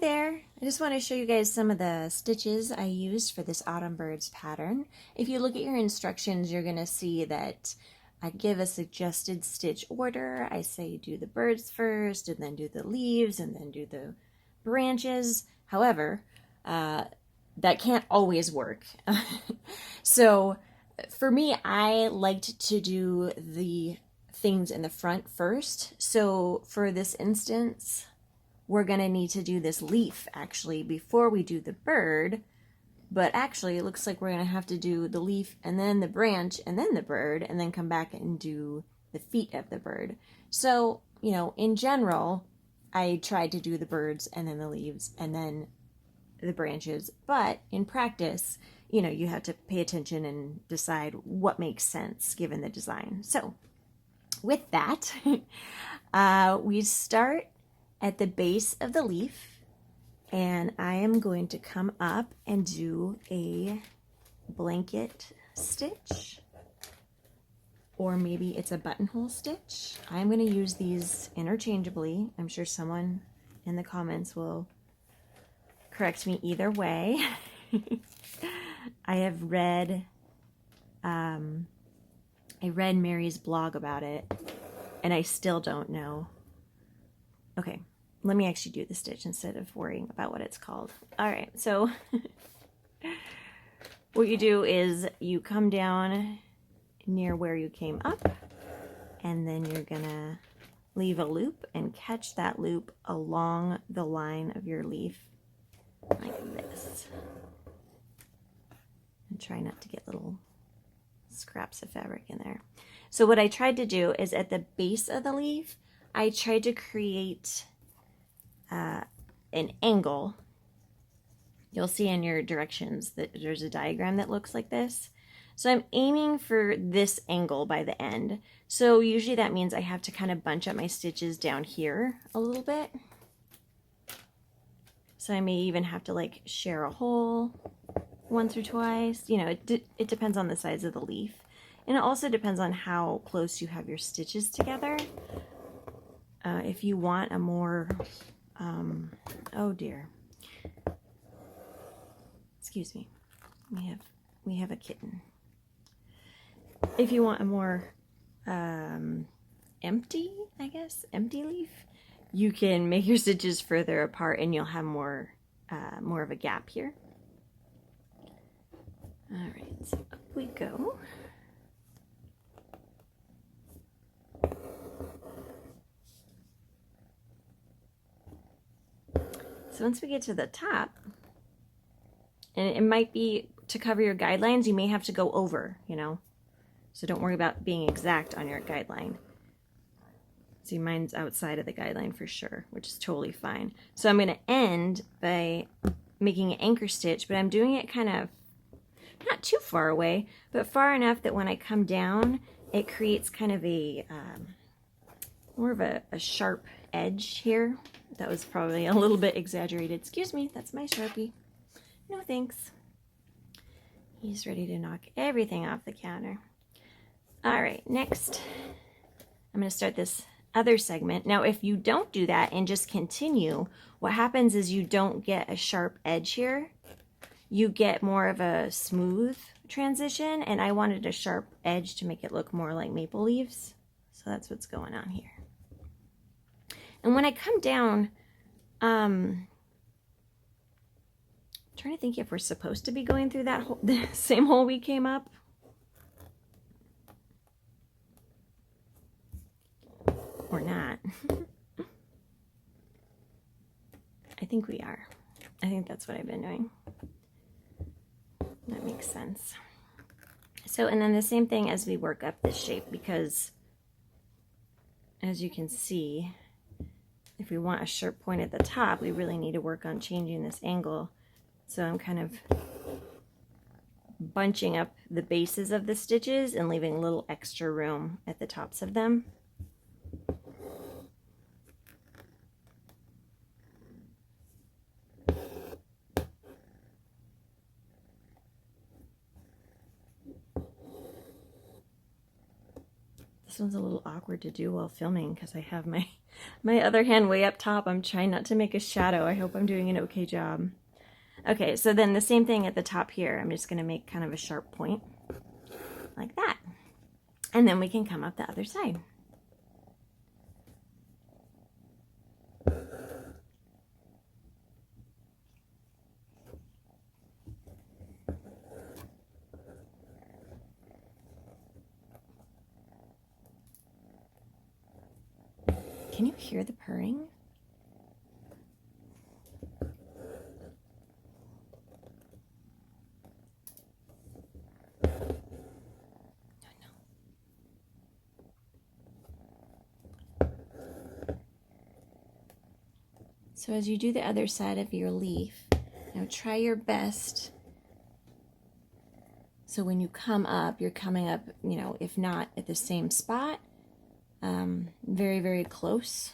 there! I just want to show you guys some of the stitches I used for this Autumn Birds pattern. If you look at your instructions, you're going to see that I give a suggested stitch order. I say do the birds first, and then do the leaves, and then do the branches. However, that can't always work. So for me, I liked to do the things in the front first. So for this instance, we're going to need to do this leaf actually before we do the bird, but actually it looks like we're going to have to do the leaf and then the branch and then the bird and then come back and do the feet of the bird. So, you know, in general, I tried to do the birds and then the leaves and then the branches, but in practice, you know, you have to pay attention and decide what makes sense given the design. So with that, we start at the base of the leaf, and I am going to come up and do a blanket stitch, or maybe it's a buttonhole stitch. I'm going to use these interchangeably. I'm sure someone in the comments will correct me either way. I have read Mary's blog about it, and I still don't know. Okay, let me actually do the stitch instead of worrying about what it's called. All right, so what you do is you come down near where you came up, and then you're gonna leave a loop and catch that loop along the line of your leaf like this. And try not to get little scraps of fabric in there. So what I tried to do is at the base of the leaf, I tried to create an angle. You'll see in your directions that there's a diagram that looks like this. So I'm aiming for this angle by the end. So usually that means I have to kind of bunch up my stitches down here a little bit. So I may even have to like share a hole once or twice. You know, it depends on the size of the leaf. And it also depends on how close you have your stitches together. If you want a more, oh dear, excuse me, we have a kitten. If you want a more empty, I guess, empty leaf, you can make your stitches further apart and you'll have more of a gap here. All right, so up we go. So once we get to the top, and it might be to cover your guidelines, you may have to go over, you know. So don't worry about being exact on your guideline. See, mine's outside of the guideline for sure, which is totally fine. So I'm going to end by making an anchor stitch, but I'm doing it kind of not too far away, but far enough that when I come down, it creates kind of a more of a sharp edge here. That was probably a little bit exaggerated. Excuse me, that's my Sharpie. No thanks. He's ready to knock everything off the counter. All right, next, I'm going to start this other segment. Now, if you don't do that and just continue, what happens is you don't get a sharp edge here. You get more of a smooth transition, and I wanted a sharp edge to make it look more like maple leaves. So that's what's going on here. And when I come down, I'm trying to think if we're supposed to be going through that hole, the same hole we came up. Or not. I think we are. I think that's what I've been doing. That makes sense. So, and then the same thing as we work up this shape, because as you can see, if we want a sharp point at the top, we really need to work on changing this angle. So I'm kind of bunching up the bases of the stitches and leaving a little extra room at the tops of them. This one's a little awkward to do while filming because I have my my other hand way up top. I'm trying not to make a shadow. I hope I'm doing an okay job. Okay, so then the same thing at the top here. I'm just going to make kind of a sharp point like that. And then we can come up the other side. Can you hear the purring? So as you do the other side of your leaf, now try your best. So when you come up, you're coming up, you know, if not at the same spot, very, very close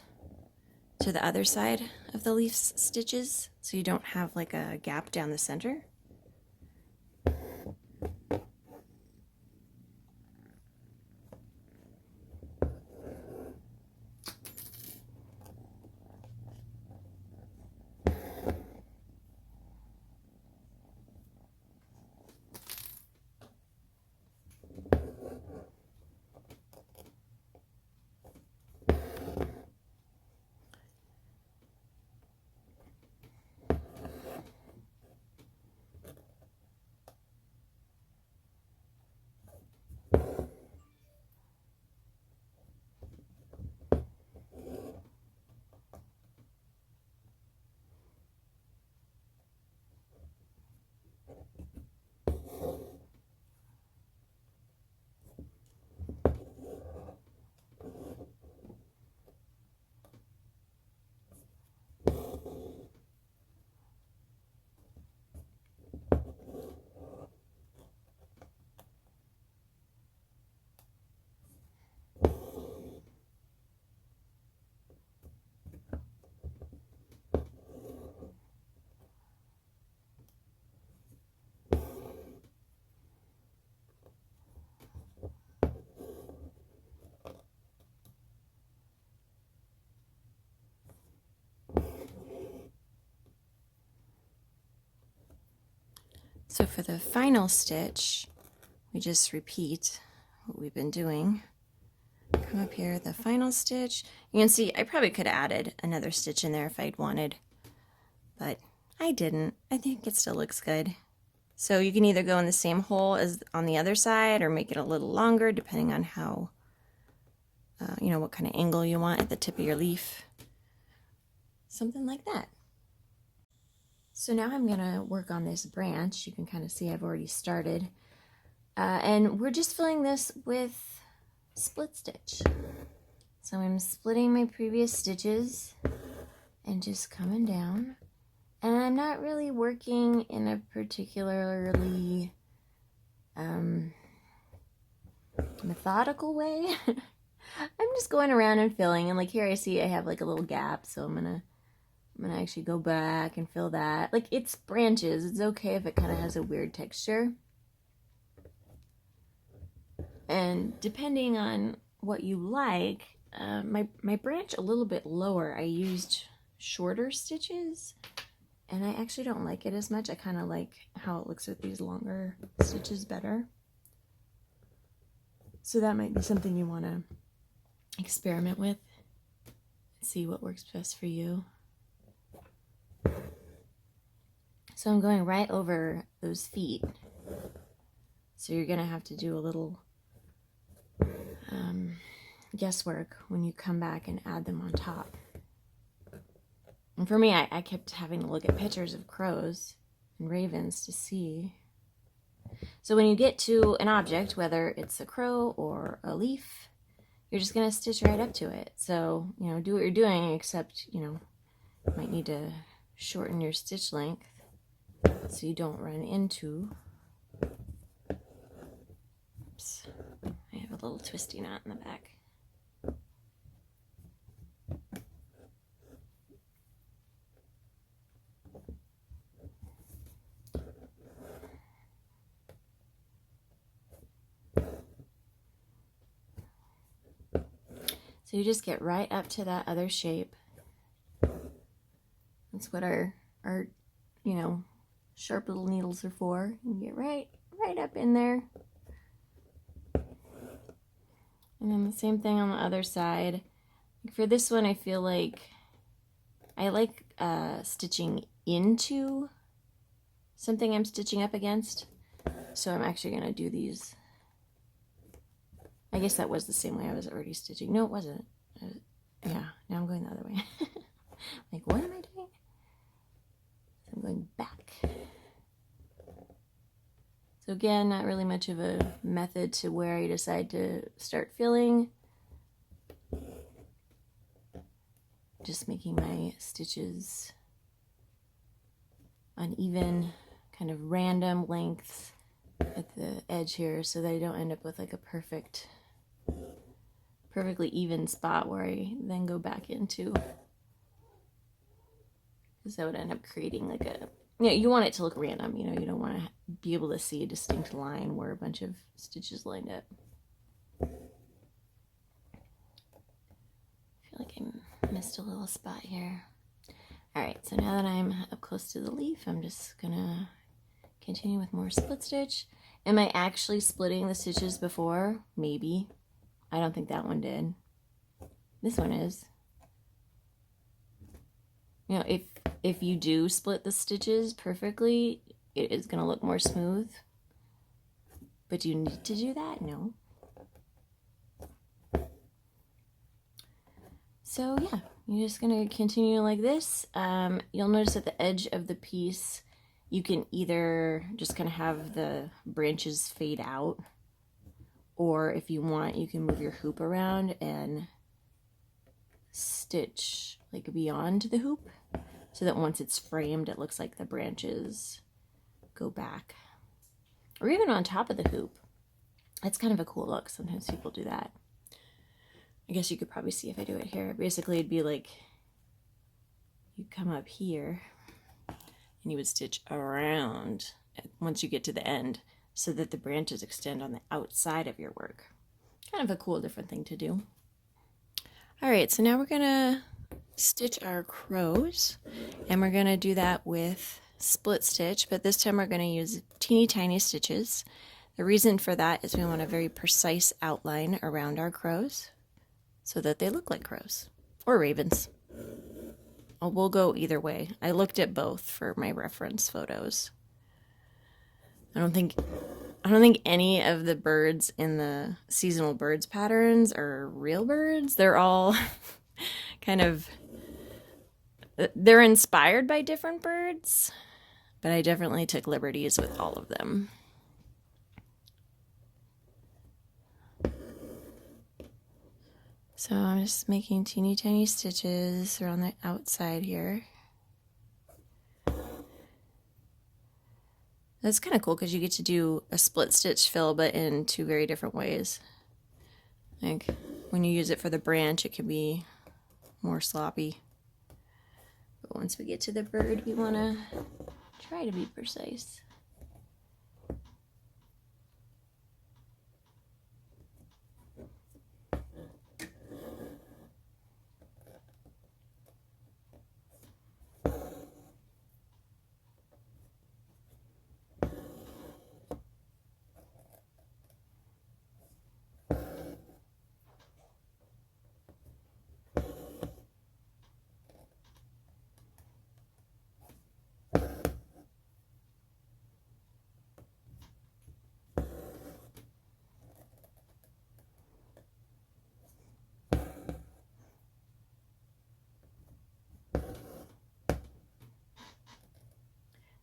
to the other side of the leaf stitches, so you don't have like a gap down the center. So for the final stitch, we just repeat what we've been doing. Come up here, the final stitch. You can see I probably could have added another stitch in there if I'd wanted, but I didn't. I think it still looks good. So you can either go in the same hole as on the other side or make it a little longer depending on how, you know, what kind of angle you want at the tip of your leaf. Something like that. So now I'm going to work on this branch. You can kind of see I've already started. And we're just filling this with split stitch. So I'm splitting my previous stitches and just coming down. And I'm not really working in a particularly methodical way. I'm just going around and filling. And like here I see I have like a little gap, so I'm gonna actually go back and fill that. Like, it's branches. It's okay if it kind of has a weird texture. And depending on what you like, my branch a little bit lower, I used shorter stitches. And I actually don't like it as much. I kind of like how it looks with these longer stitches better. So that might be something you want to experiment with. See what works best for you. So I'm going right over those feet. So you're going to have to do a little guesswork when you come back and add them on top. And for me, I kept having to look at pictures of crows and ravens to see. So when you get to an object, whether it's a crow or a leaf, you're just going to stitch right up to it. So, you know, do what you're doing, except, you know, you might need to shorten your stitch length so you don't run into, oops, I have a little twisty knot in the back. So So you just get right up to that other shape. That's what our you know, sharp little needles are for. You get right up in there. And then the same thing on the other side. For this one, I feel like I like stitching into something I'm stitching up against. So I'm actually going to do these. I guess that was the same way I was already stitching. No, it wasn't. Yeah, now I'm going the other way. Like, what am I doing? I'm going back. So again, not really much of a method to where I decide to start filling. Just making my stitches uneven, kind of random lengths at the edge here so that I don't end up with like a perfectly even spot where I then go back into, because that would end up creating like a, you know, you want it to look random, you know, you don't want to be able to see a distinct line where a bunch of stitches lined up. I feel like I missed a little spot here. Alright, so now that I'm up close to the leaf, I'm just gonna continue with more split stitch. Am I actually splitting the stitches before? Maybe. I don't think that one did. This one is. You know, if you do split the stitches perfectly, it is going to look more smooth. But do you need to do that? No. So yeah, you're just going to continue like this. You'll notice at the edge of the piece, you can either just kind of have the branches fade out, or if you want, you can move your hoop around and stitch like beyond the hoop, so that once it's framed, it looks like the branches go back. Or even on top of the hoop. That's kind of a cool look. Sometimes people do that. I guess you could probably see if I do it here. Basically, it'd be like you come up here and you would stitch around once you get to the end so that the branches extend on the outside of your work. Kind of a cool different thing to do. Alright, so now we're going to stitch our crows, and we're going to do that with split stitch, but this time we're going to use teeny tiny stitches. The reason for that is we want a very precise outline around our crows so that they look like crows or ravens. Oh, we'll go either way. I looked at both for my reference photos. I don't think any of the birds in the seasonal birds patterns are real birds. They're all kind of, they're inspired by different birds, but I definitely took liberties with all of them. So I'm just making teeny tiny stitches around the outside here. That's kind of cool because you get to do a split stitch fill, but in two very different ways. Like when you use it for the branch, it can be more sloppy. But once we get to the bird, we want to try to be precise.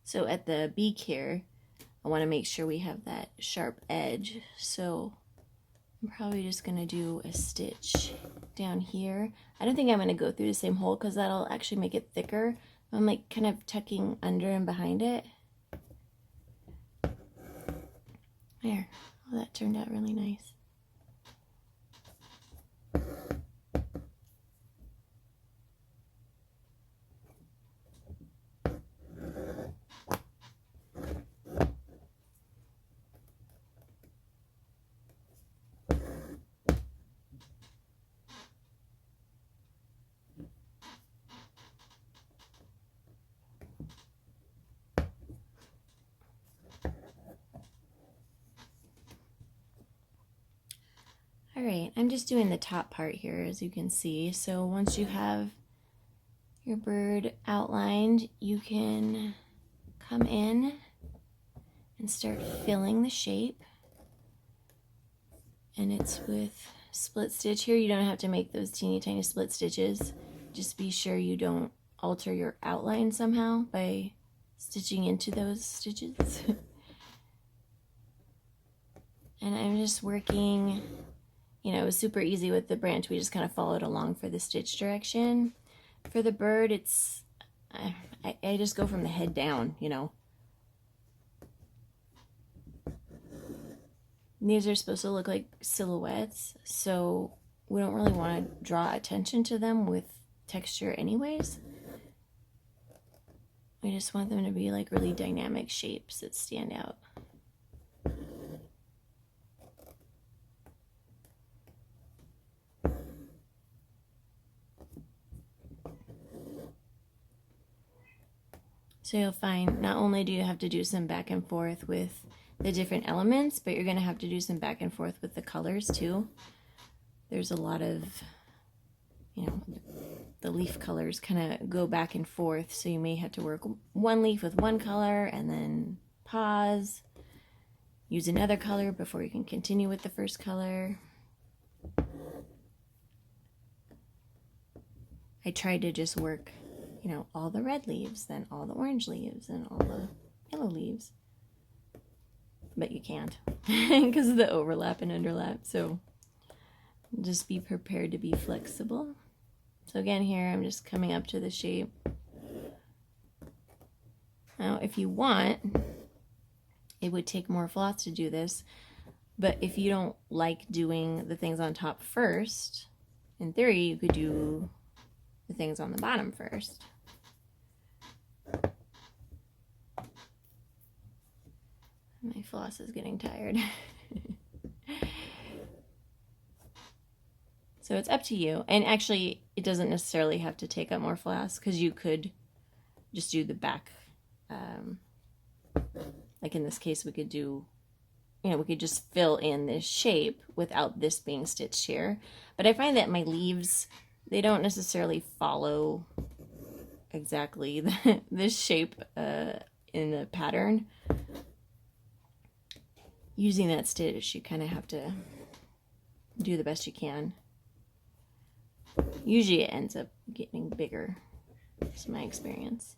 So at the beak here, I want to make sure we have that sharp edge. So I'm probably just going to do a stitch down here. I don't think I'm going to go through the same hole because that'll actually make it thicker. I'm like kind of tucking under and behind it. There. Oh, that turned out really nice. right, I'm just doing the top part here, as you can see. So once you have your bird outlined, you can come in and start filling the shape. And it's with split stitch here. You don't have to make those teeny tiny split stitches. Just be sure you don't alter your outline somehow by stitching into those stitches. And I'm just working, you know, it was super easy with the branch. We just kind of followed along for the stitch direction. For the bird, it's, I just go from the head down, you know. These are supposed to look like silhouettes, so we don't really want to draw attention to them with texture anyways. We just want them to be like really dynamic shapes that stand out. So you'll find not only do you have to do some back and forth with the different elements, but you're going to have to do some back and forth with the colors too. There's a lot of, you know, the leaf colors kind of go back and forth, so you may have to work one leaf with one color and then pause, use another color before you can continue with the first color. I tried to just work, you know, all the red leaves, then all the orange leaves, and all the yellow leaves. But you can't because of the overlap and underlap. So just be prepared to be flexible. So again, here I'm just coming up to the shape. Now, if you want, it would take more floss to do this. But if you don't like doing the things on top first, in theory, you could do the things on the bottom first. My floss is getting tired. So it's up to you. And actually, it doesn't necessarily have to take up more floss, because you could just do the back. Like in this case, we could do, you know, we could just fill in this shape without this being stitched here. But I find that my leaves, they don't necessarily follow exactly this shape in the pattern. Using that stitch, you kind of have to do the best you can. Usually it ends up getting bigger. That's my experience.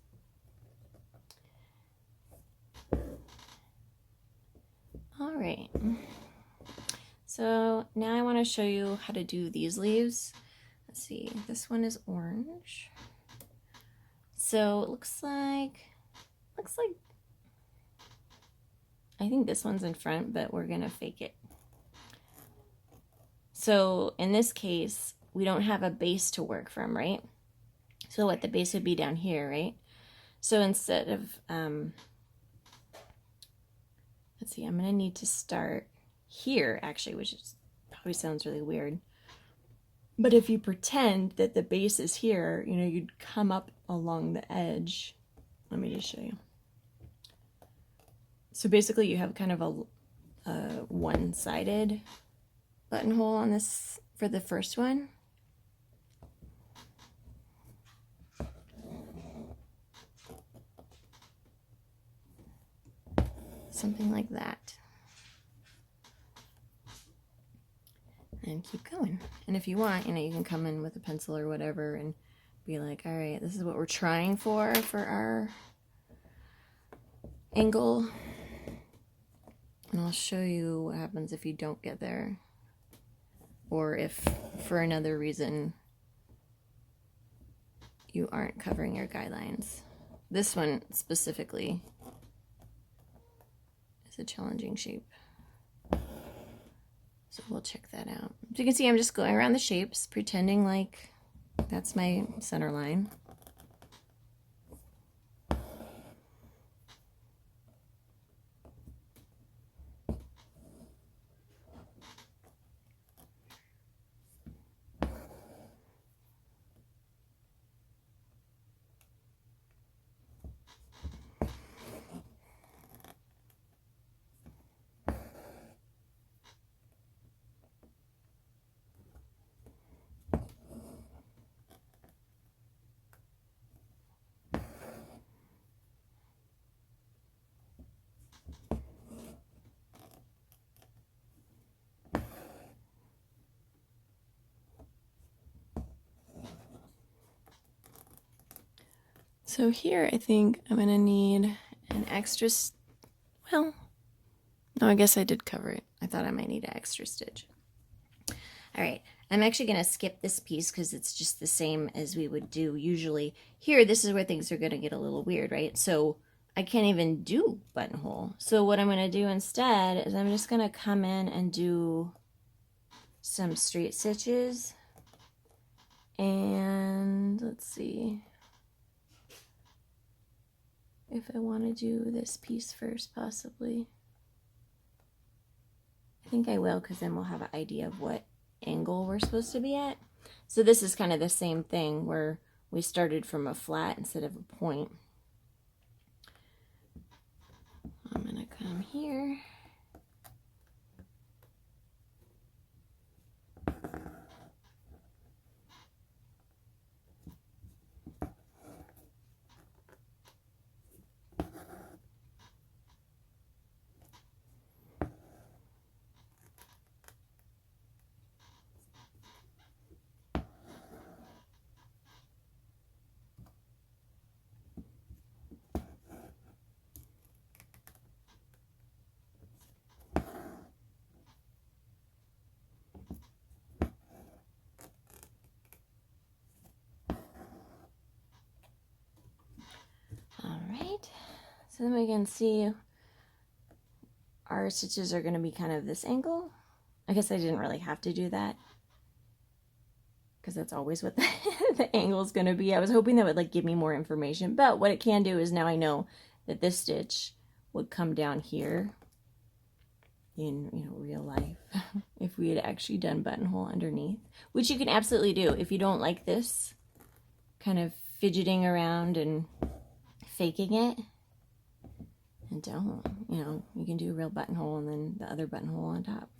All right. So now I want to show you how to do these leaves. Let's see. This one is orange. So it looks like I think this one's in front, but we're gonna fake it. So in this case, we don't have a base to work from, right? So what, the base would be down here, right? So instead of, let's see, I'm gonna need to start here actually, which is, probably sounds really weird. But if you pretend that the base is here, you know, you'd come up along the edge. Let me just show you. So basically you have kind of a one-sided buttonhole on this for the first one. Something like that. And keep going. And if you want, you know, you can come in with a pencil or whatever and be like, all right, this is what we're trying for our angle. And I'll show you what happens if you don't get there. Or if, for another reason, you aren't covering your guidelines. This one specifically is a challenging shape. So we'll check that out. So you can see I'm just going around the shapes, pretending like that's my center line. So here I think I'm going to need an extra, well, no, I guess I did cover it. I thought I might need an extra stitch. All right, I'm actually going to skip this piece because it's just the same as we would do usually. Here, this is where things are going to get a little weird, right? So I can't even do buttonhole. So what I'm going to do instead is I'm just going to come in and do some straight stitches. And let's see if I want to do this piece first, possibly. I think I will, because then we'll have an idea of what angle we're supposed to be at. So this is kind of the same thing where we started from a flat instead of a point. I'm going to come here. So then we can see our stitches are going to be kind of this angle. I guess I didn't really have to do that because that's always what the angle is going to be. I was hoping that would like give me more information, but what it can do is now I know that this stitch would come down here in real life if we had actually done buttonhole underneath, which you can absolutely do if you don't like this kind of fidgeting around and faking it. And don't, you can do a real buttonhole and then the other buttonhole on top.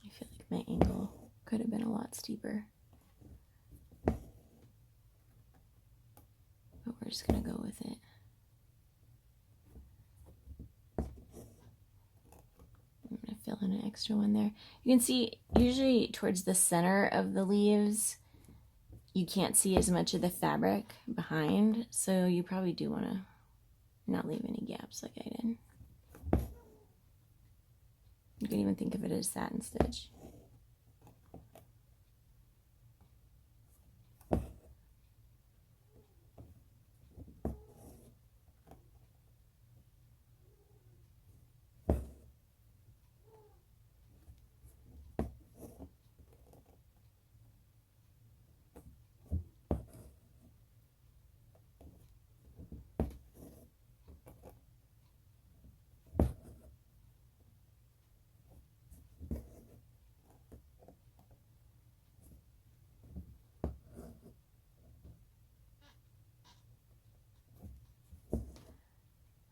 I feel like my angle could have been a lot steeper. But we're just going to go with it. I'm going to fill in an extra one there. You can see usually towards the center of the leaves, you can't see as much of the fabric behind, so you probably do want to not leave any gaps like I did. You can even think of it as satin stitch.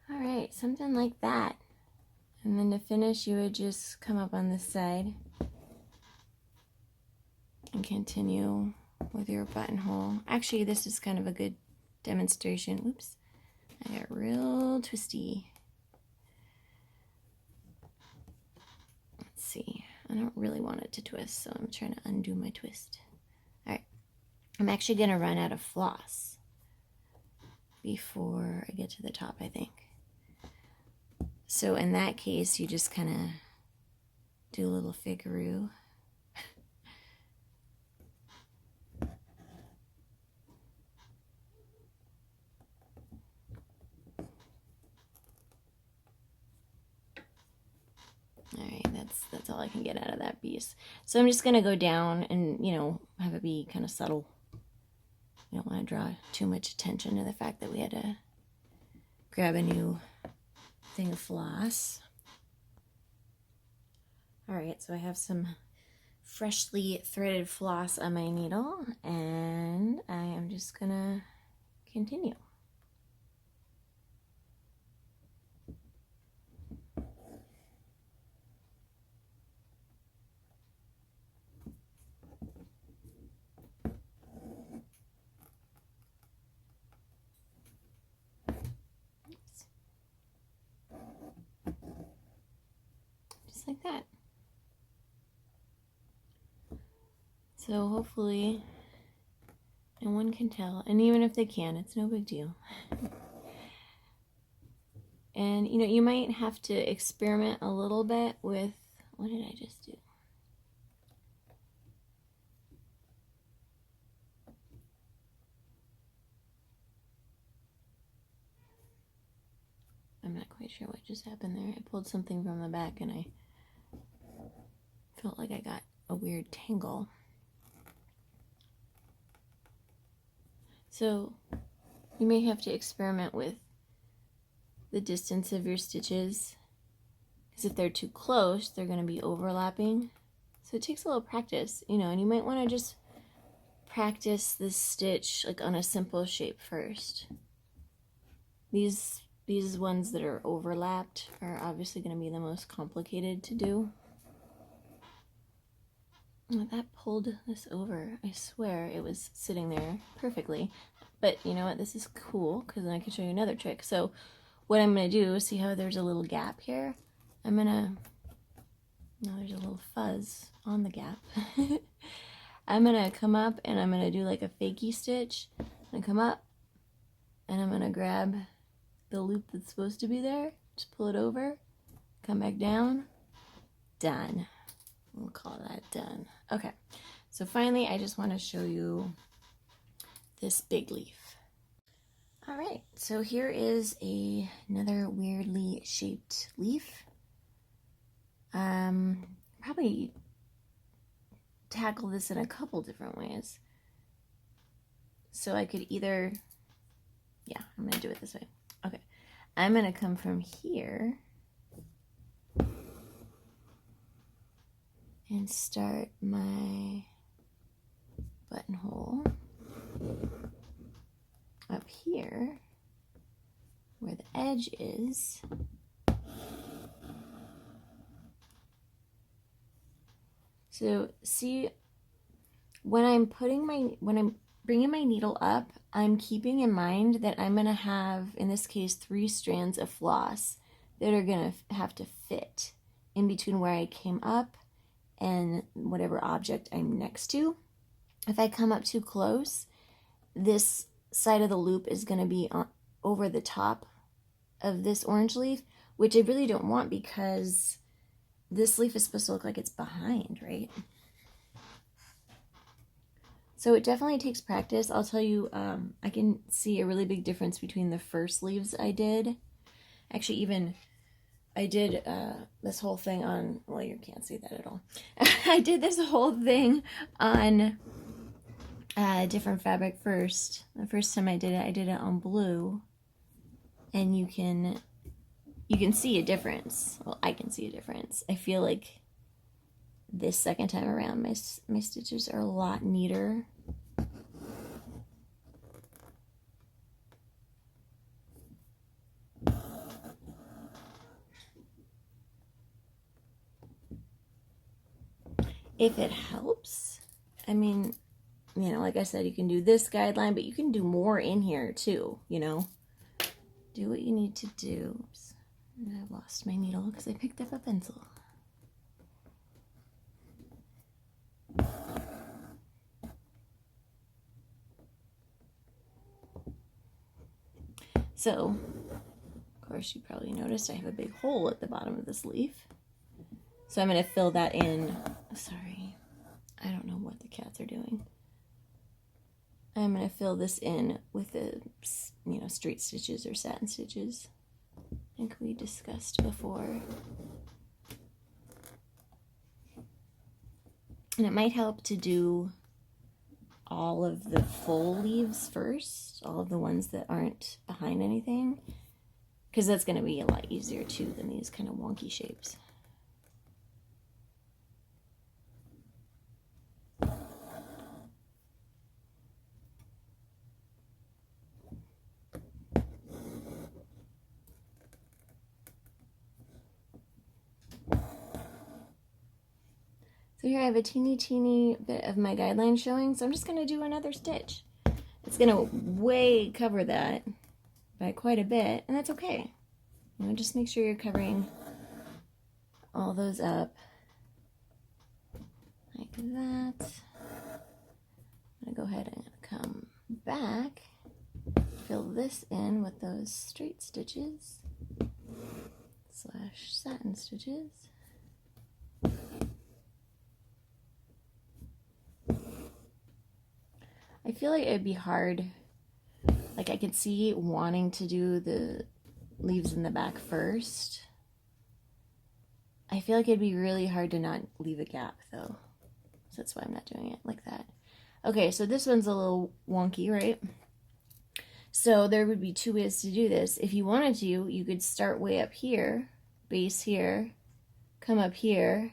Alright, something like that. And then to finish, you would just come up on this side and continue with your buttonhole. Actually, this is kind of a good demonstration. Oops, I got real twisty. Let's see, I don't really want it to twist, so I'm trying to undo my twist. Alright, I'm actually going to run out of floss before I get to the top, I think. So in that case, you just kind of do a little figaroo. Alright, that's all I can get out of that piece. So I'm just going to go down and, have it be kind of subtle. You don't want to draw too much attention to the fact that we had to grab a new thing of floss. Alright, so I have some freshly threaded floss on my needle, and I am just gonna continue. just like that. So hopefully no one can tell, and even if they can, it's no big deal. And you know, you might have to experiment a little bit with, what did I just do? I'm not quite sure what just happened there. I pulled something from the back and I felt like I got a weird tangle. So you may have to experiment with the distance of your stitches, because if they're too close, they're going to be overlapping. So it takes a little practice, you know, and you might want to just practice this stitch like on a simple shape first. These ones that are overlapped are obviously going to be the most complicated to do. Oh, that pulled this over. I swear it was sitting there perfectly. But you know what? This is cool because then I can show you another trick. So what I'm going to do, see how there's a little gap here? Now there's a little fuzz on the gap. I'm going to come up and I'm going to do like a fakie stitch. And come up and I'm going to grab the loop that's supposed to be there. Just pull it over. Come back down. Done. We'll call that done. Okay. So finally, I just want to show you this big leaf. All right. So here is another weirdly shaped leaf. Probably tackle this in a couple different ways. So I could either, yeah, I'm going to do it this way. Okay. I'm going to come from here and start my buttonhole up here where the edge is. So see, when I'm bringing my needle up, I'm keeping in mind that I'm going to have, in this case, 3 strands of floss that are going to have to fit in between where I came up and whatever object I'm next to. If I come up too close, this side of the loop is going to be over the top of this orange leaf, which I really don't want because this leaf is supposed to look like it's behind, right? So it definitely takes practice. I'll tell you, I can see a really big difference between the first leaves I did. Actually, even I did this whole thing on, well, you can't see that at all. I did this whole thing on a different fabric first. The first time I did it on blue. And you can see a difference. Well, I can see a difference. I feel like this second time around, my stitches are a lot neater. If it helps, I mean, you know, like I said, you can do this guideline, but you can do more in here too, you know. Do what you need to do. Oops. And I lost my needle because I picked up a pencil. So, of course, you probably noticed I have a big hole at the bottom of this leaf. So I'm going to fill that in. Sorry, I don't know what the cats are doing. I'm going to fill this in with the, you know, straight stitches or satin stitches, like we discussed before. And it might help to do all of the full leaves first, all of the ones that aren't behind anything, because that's going to be a lot easier too than these kind of wonky shapes. So here I have a teeny bit of my guideline showing, so I'm just going to do another stitch. It's going to way cover that by quite a bit, and that's okay. You know, just make sure you're covering all those up like that. I'm gonna go ahead and come back, fill this in with those straight stitches / satin stitches. I feel like it'd be hard, like I could see wanting to do the leaves in the back first. I feel like it'd be really hard to not leave a gap though. So that's why I'm not doing it like that. Okay, so this one's a little wonky, right? So there would be two ways to do this. If you wanted to, you could start way up here, base here, come up here,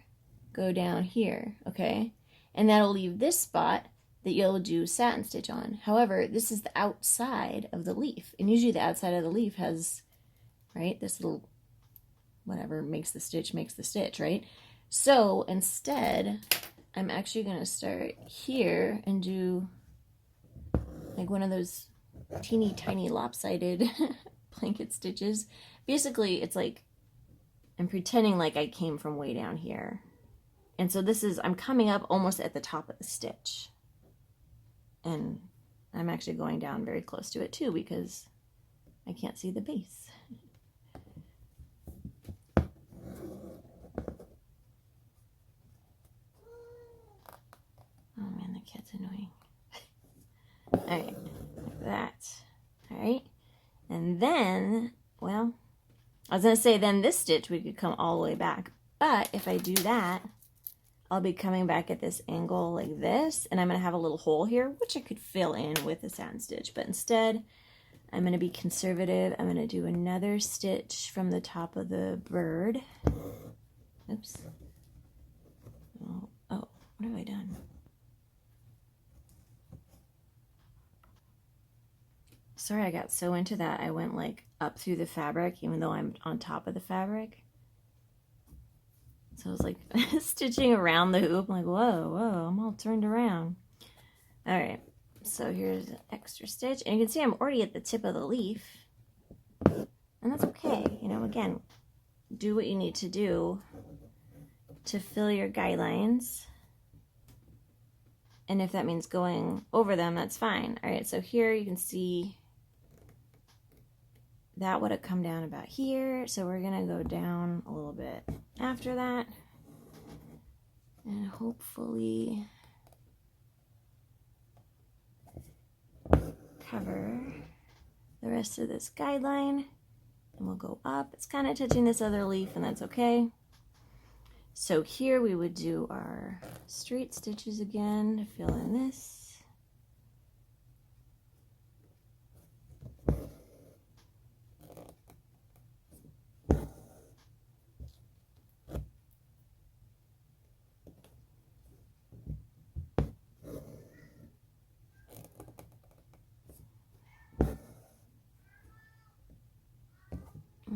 go down here, okay? And that'll leave this spot that you'll do satin stitch on. However, this is the outside of the leaf. And usually the outside of the leaf has, right, this little, whatever makes the stitch, right? So instead, I'm actually gonna start here and do like one of those teeny tiny lopsided blanket stitches. Basically, it's like I'm pretending like I came from way down here. And so this is, I'm coming up almost at the top of the stitch. And I'm actually going down very close to it too because I can't see the base. Oh man, the cat's annoying. Alright, like that. Alright. And then, well, I was going to say then this stitch we could come all the way back. But if I do that, I'll be coming back at this angle like this, and I'm going to have a little hole here, which I could fill in with a satin stitch. But instead, I'm going to be conservative. I'm going to do another stitch from the top of the bird. Oops. Oh, what have I done? Sorry, I got so into that I went like up through the fabric, even though I'm on top of the fabric. So I was like stitching around the hoop. I'm like, whoa, I'm all turned around. All right, so here's an extra stitch. And you can see I'm already at the tip of the leaf. And that's okay. You know, again, do what you need to do to fill your guidelines. And if that means going over them, that's fine. All right, so here you can see that would have come down about here. So we're going to go down a little bit after that. And hopefully cover the rest of this guideline. And we'll go up. It's kind of touching this other leaf, and that's okay. So here we would do our straight stitches again to fill in this.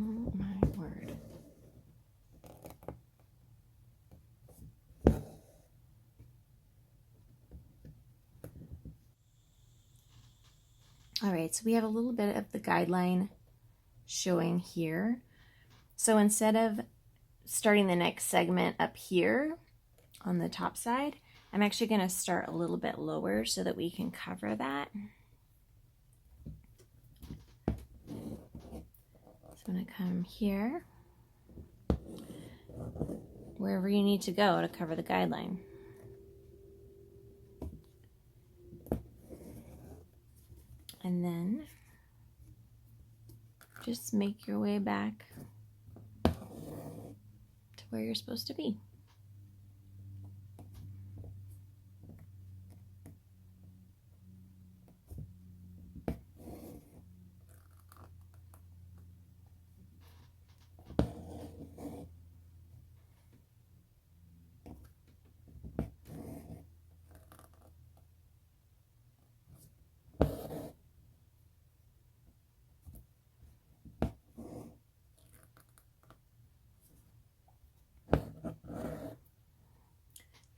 Oh my word. All right, so we have a little bit of the guideline showing here. So instead of starting the next segment up here on the top side, I'm actually going to start a little bit lower so that we can cover that. So I'm going to come here, wherever you need to go to cover the guideline. And then just make your way back to where you're supposed to be.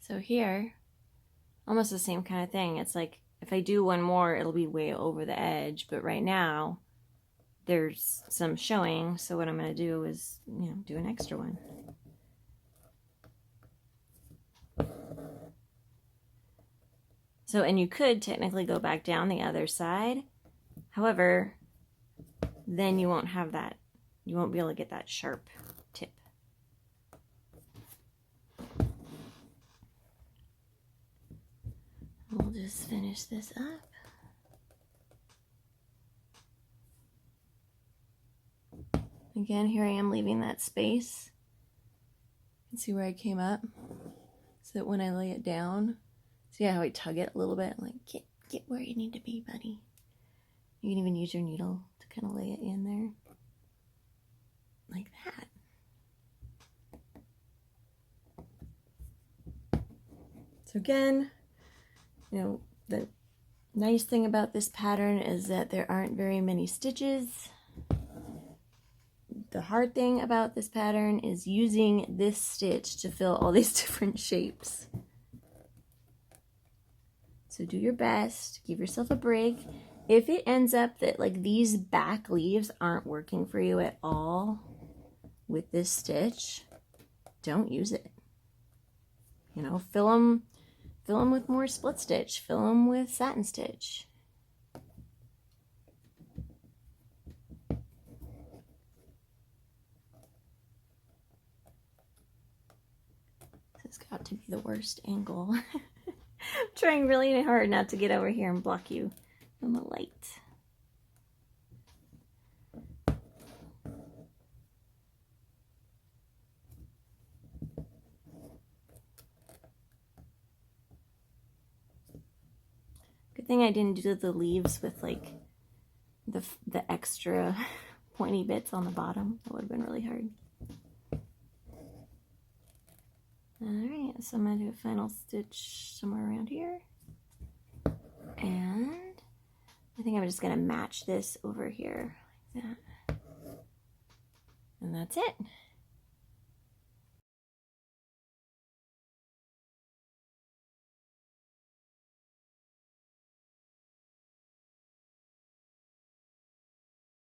So here, almost the same kind of thing. It's like if I do one more, it'll be way over the edge. But right now, there's some showing. So what I'm going to do is, do an extra one. So, and you could technically go back down the other side. However, then you won't have that, you won't be able to get that sharp tip. We'll just finish this up. Again, here I am leaving that space. You can see where I came up, so that when I lay it down, see how I tug it a little bit, like get where you need to be, buddy. You can even use your needle to kind of lay it in there, like that. So again, you know, the nice thing about this pattern is that there aren't very many stitches. The hard thing about this pattern is using this stitch to fill all these different shapes. So do your best, give yourself a break. If it ends up that like these back leaves aren't working for you at all with this stitch, don't use it. You know, fill them with more split stitch, fill them with satin stitch. This has got to be the worst angle. I'm trying really hard not to get over here and block you from the light. Good thing I didn't do the leaves with like the extra pointy bits on the bottom. That would have been really hard. Alright, so I'm going to do a final stitch somewhere around here. And I think I'm just going to match this over here like that. And that's it.